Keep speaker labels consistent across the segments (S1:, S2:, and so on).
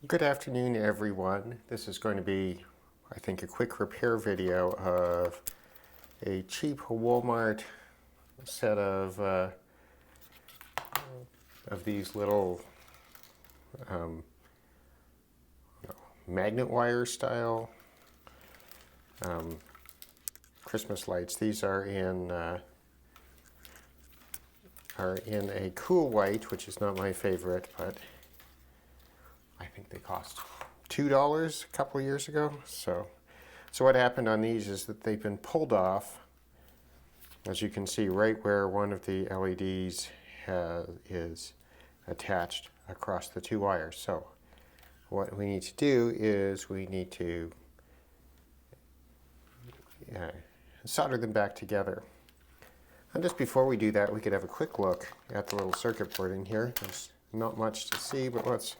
S1: Good afternoon, everyone. This is going to be, I think, a quick repair video of a cheap Walmart set of these little magnet wire style Christmas lights. These are in a cool white, which is not my favorite, but I think they cost $2 a couple of years ago. So what happened on these is that they've been pulled off, as you can see, right where one of the LEDs is attached across the two wires. So what we need to do is we need to solder them back together. And just before we do that, we could have a quick look at the little circuit board in here. There's not much to see, but let's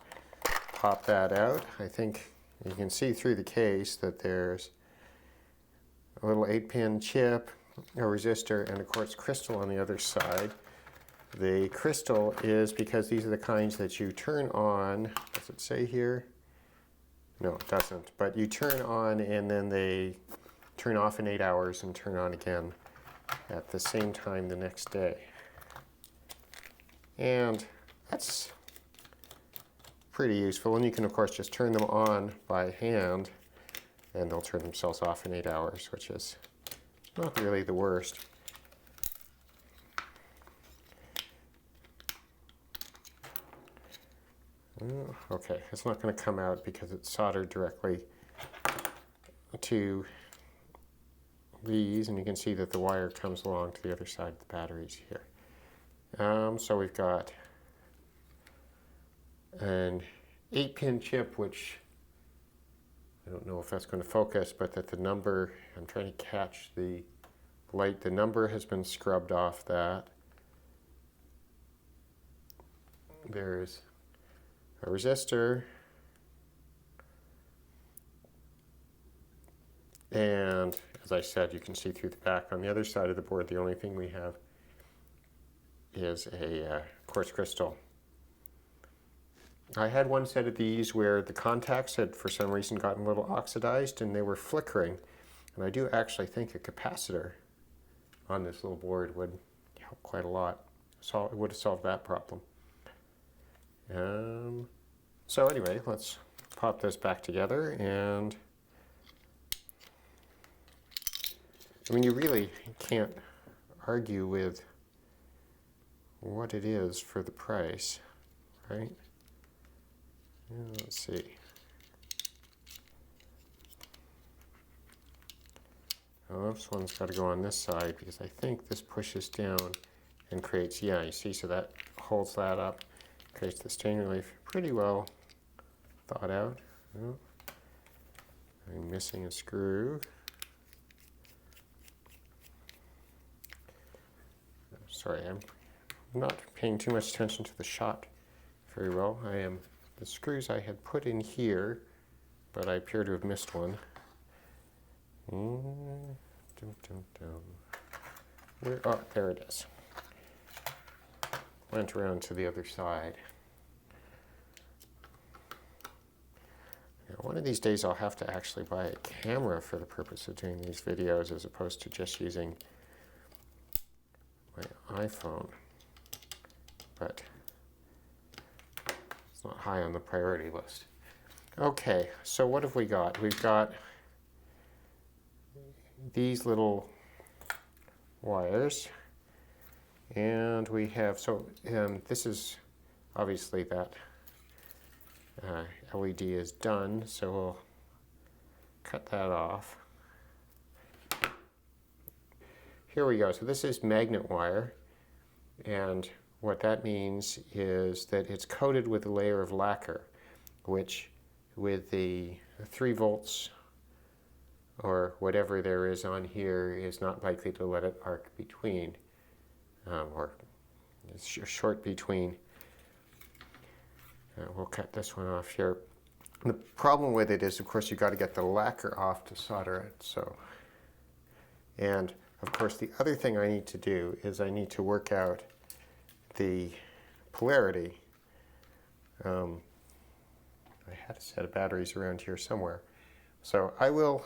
S1: pop that out. I think you can see through the case that there's a little 8-pin chip, a resistor, and a quartz crystal on the other side. The crystal is because these are the kinds that you turn on. Does it say here? No, it doesn't. But you turn on and then they turn off in 8 hours and turn on again at the same time the next day. And that's pretty useful. And you can, of course, just turn them on by hand and they'll turn themselves off in 8 hours, which is not really the worst. Okay, it's not going to come out because it's soldered directly to these, and you can see that the wire comes along to the other side of the batteries here. So we've got an 8-pin chip, which I don't know if that's going to focus, but that the number, I'm trying to catch the light, the number has been scrubbed off that. There's a resistor, and as I said, you can see through the back. On the other side of the board, the only thing we have is a quartz crystal. I had one set of these where the contacts had for some reason gotten a little oxidized and they were flickering, and I do actually think a capacitor on this little board would help quite a lot. So it would have solved that problem. So anyway, let's pop this back together, and I mean, you really can't argue with what it is for the price, right? Let's see. Oh, this one's got to go on this side because I think this pushes down and creates, yeah, you see, so that holds that up, creates the stain relief. Pretty well thought out. Oh, I'm missing a screw. Sorry, I'm not paying too much attention to the shot very well. The screws I had put in here, but I appear to have missed one. Where? Oh, there it is. Went around to the other side. Now, one of these days I'll have to actually buy a camera for the purpose of doing these videos as opposed to just using my iPhone. But it's not high on the priority list. Okay, so what have we got? We've got these little wires, and we have, this is obviously that LED is done, so we'll cut that off. Here we go. So this is magnet wire, and what that means is that it's coated with a layer of lacquer, which with the 3 volts or whatever there is on here is not likely to let it arc between, or short between. We'll cut this one off here. The problem with it is, of course, you've got to get the lacquer off to solder it. So, and of course, the other thing I need to do is I need to work out the polarity. I had a set of batteries around here somewhere. So I will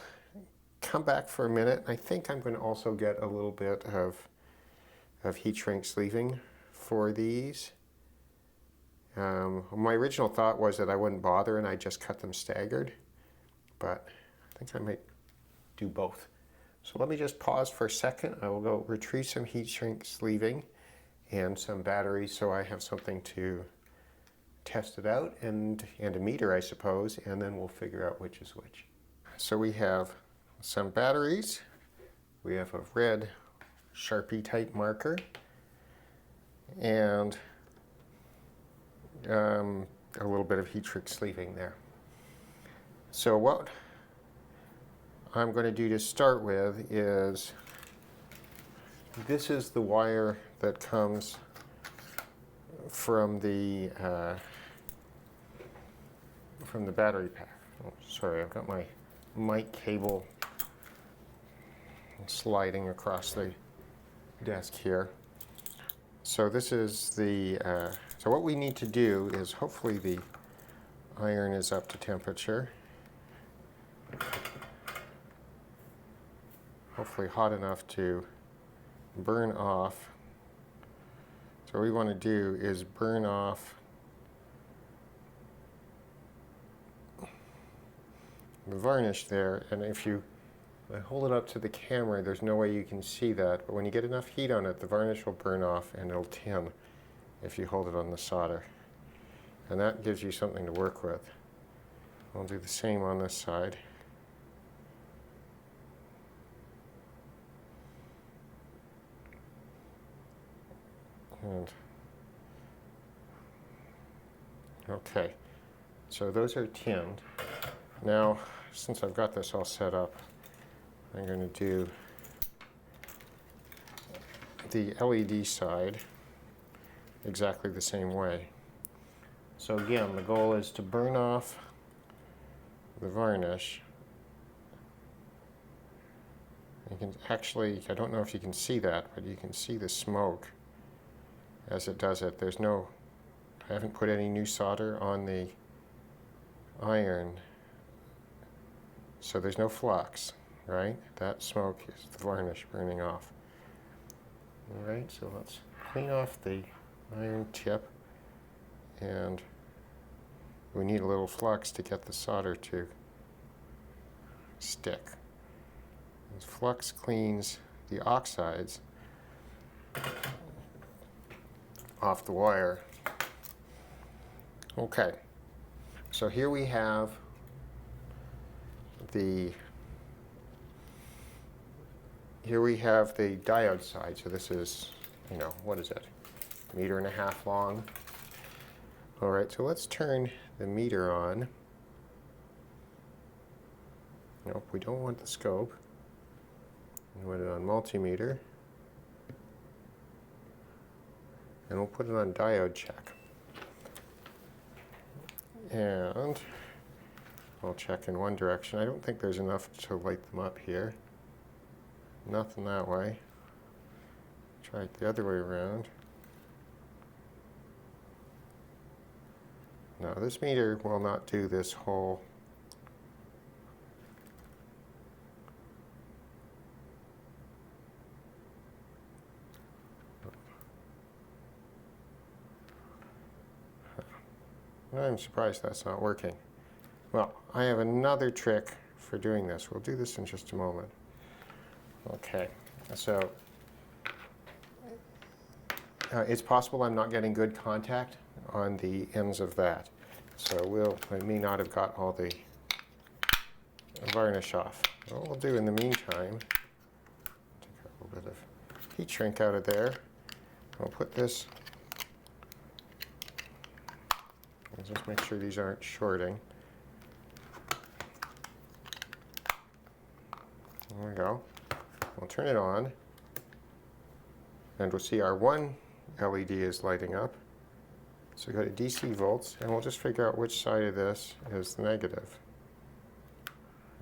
S1: come back for a minute. I think I'm going to also get a little bit of heat shrink sleeving for these. My original thought was that I wouldn't bother and I'd just cut them staggered, but I think I might do both. So let me just pause for a second. I will go retrieve some heat shrink sleeving and some batteries so I have something to test it out, and a meter, I suppose, and then we'll figure out which is which. So we have some batteries. We have a red Sharpie type marker and a little bit of heat shrink sleeving there. So what I'm going to do to start with is, this is the wire that comes from the battery pack. Oh, sorry, I've got my mic cable sliding across the desk here. So this is the, so what we need to do is, hopefully the iron is up to temperature. Hopefully hot enough to burn off. So what we want to do is burn off the varnish there, and if I hold it up to the camera, there's no way you can see that, but when you get enough heat on it, the varnish will burn off and it'll tin if you hold it on the solder. And that gives you something to work with. I'll do the same on this side. And okay, so those are tinned. Now, since I've got this all set up, I'm going to do the LED side exactly the same way. So again, the goal is to burn off the varnish. You can actually, I don't know if you can see that, but you can see the smoke as it does it. I haven't put any new solder on the iron, so there's no flux, right? That smoke is the varnish burning off. All right, so let's clean off the iron tip, and we need a little flux to get the solder to stick. This flux cleans the oxides off the wire. Okay, so here we have the diode side. So this is, what is it? 1.5 meters long. All right, so let's turn the meter on. Nope, we don't want the scope. We want it on multimeter. And we'll put it on diode check. And I'll check in one direction. I don't think there's enough to light them up here. Nothing that way. Try it the other way around. No, this meter will not do this whole. I'm surprised that's not working. Well, I have another trick for doing this. We'll do this in just a moment. Okay, so it's possible I'm not getting good contact on the ends of that. So I may not have got all the varnish off. What we'll do in the meantime, take a little bit of heat shrink out of there. I'll put this, and just make sure these aren't shorting. There we go. We'll turn it on, and we'll see our one LED is lighting up. So go to DC volts, and we'll just figure out which side of this is the negative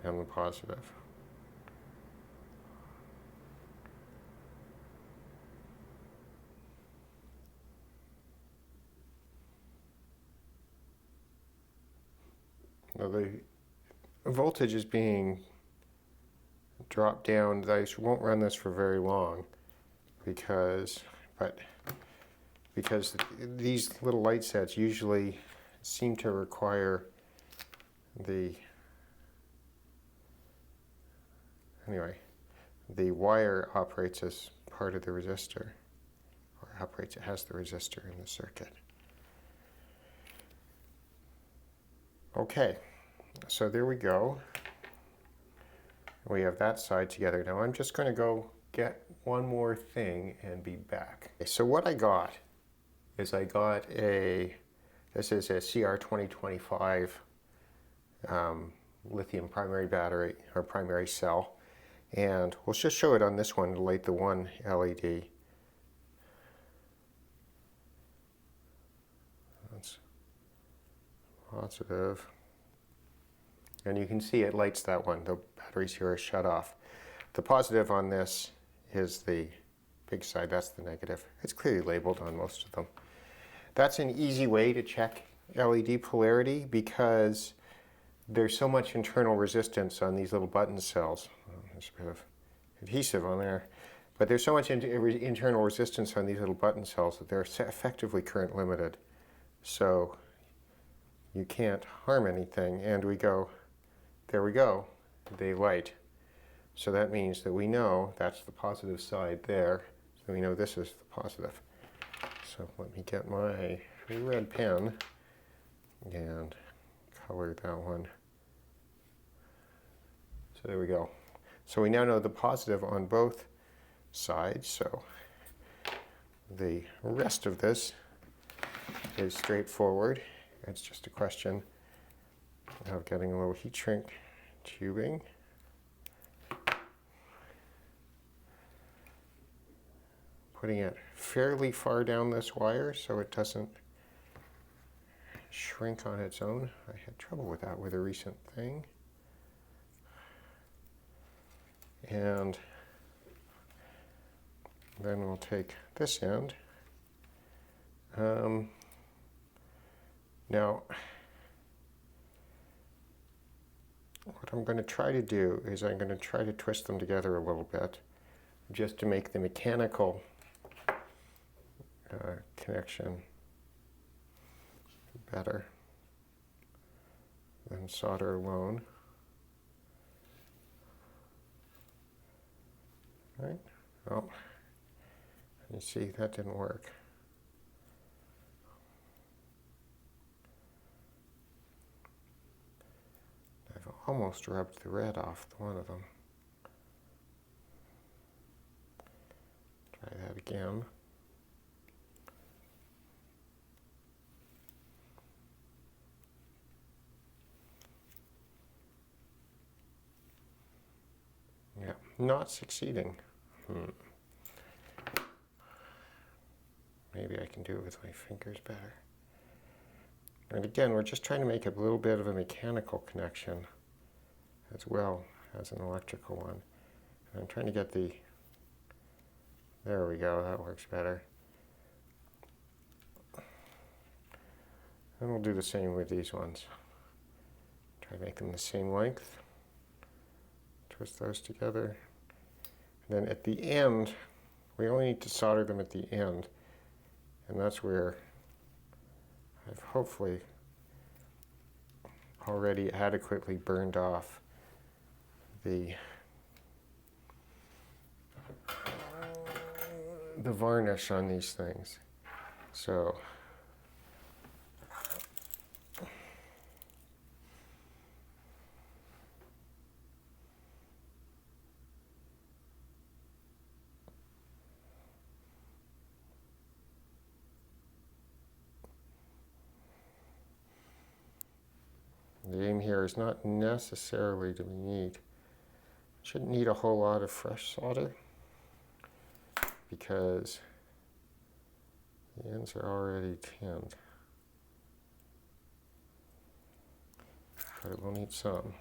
S1: and the positive. Now the voltage is being dropped down. I won't run this for very long because these little light sets usually seem to require the wire operates as part of the resistor, or operates, it has the resistor in the circuit. Okay, so there we go. We have that side together. Now I'm just going to go get one more thing and be back. Okay, so what I got is this is a CR 2025 lithium primary battery, or primary cell. And we'll just show it on this one to light the one LED. That's positive. And you can see it lights that one. The batteries here are shut off. The positive on this is the big side, that's the negative. It's clearly labeled on most of them. That's an easy way to check LED polarity because there's so much internal resistance on these little button cells. There's a bit of adhesive on there. But there's so much internal resistance on these little button cells that they're effectively current limited. So you can't harm anything. And we go, there we go, they light. So that means that we know that's the positive side there. So we know this is the positive. So let me get my red pen and color that one. So there we go. So we now know the positive on both sides. So the rest of this is straightforward. It's just a question of getting a little heat shrink tubing. Putting it fairly far down this wire so it doesn't shrink on its own. I had trouble with that with a recent thing. And then we'll take this end. Now, what I'm going to try to do is I'm going to try to twist them together a little bit just to make the mechanical connection better than solder alone. Right? Oh, you see, that didn't work. I've almost rubbed the red off one of them. Try that again. Yeah, not succeeding. Maybe I can do it with my fingers better. And again, we're just trying to make a little bit of a mechanical connection as well as an electrical one. And I'm trying to get the, there we go, that works better. And we'll do the same with these ones. Try to make them the same length. Twist those together. And then at the end, we only need to solder them at the end. And that's where I've hopefully already adequately burned off the varnish on these things. So the aim here is not necessarily to need, shouldn't need a whole lot of fresh solder because the ends are already tinned. But it will need some.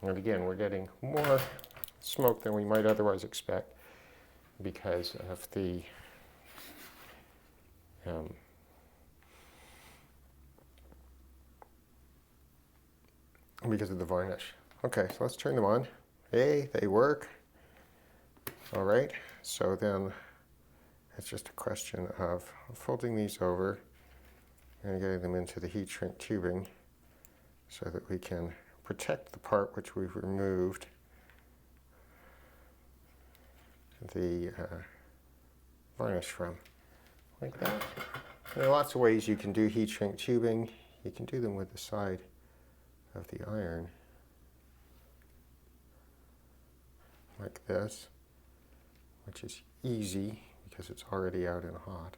S1: And again, we're getting more smoke than we might otherwise expect because of the varnish. Okay, so let's turn them on. Hey, they work. All right, so then it's just a question of folding these over and getting them into the heat shrink tubing so that we can protect the part which we've removed the varnish from, like that. There are lots of ways you can do heat shrink tubing. You can do them with the side of the iron, like this, which is easy because it's already out and hot.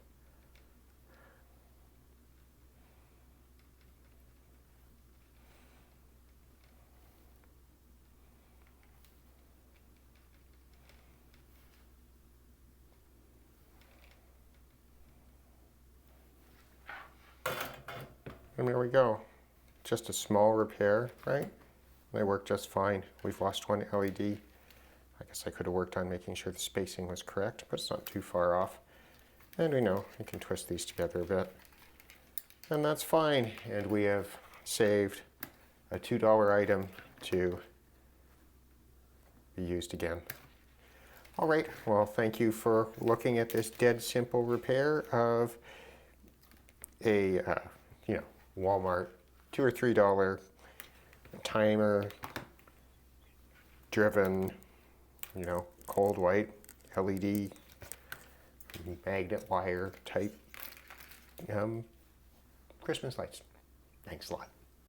S1: And there we go. Just a small repair, right? They work just fine. We've lost one LED. I guess I could have worked on making sure the spacing was correct, but it's not too far off. And we know you can twist these together a bit. And that's fine. And we have saved a $2 item to be used again. All right, well, thank you for looking at this dead simple repair of a, Walmart $2 or $3 timer driven, cold white LED magnet wire type Christmas lights. Thanks a lot.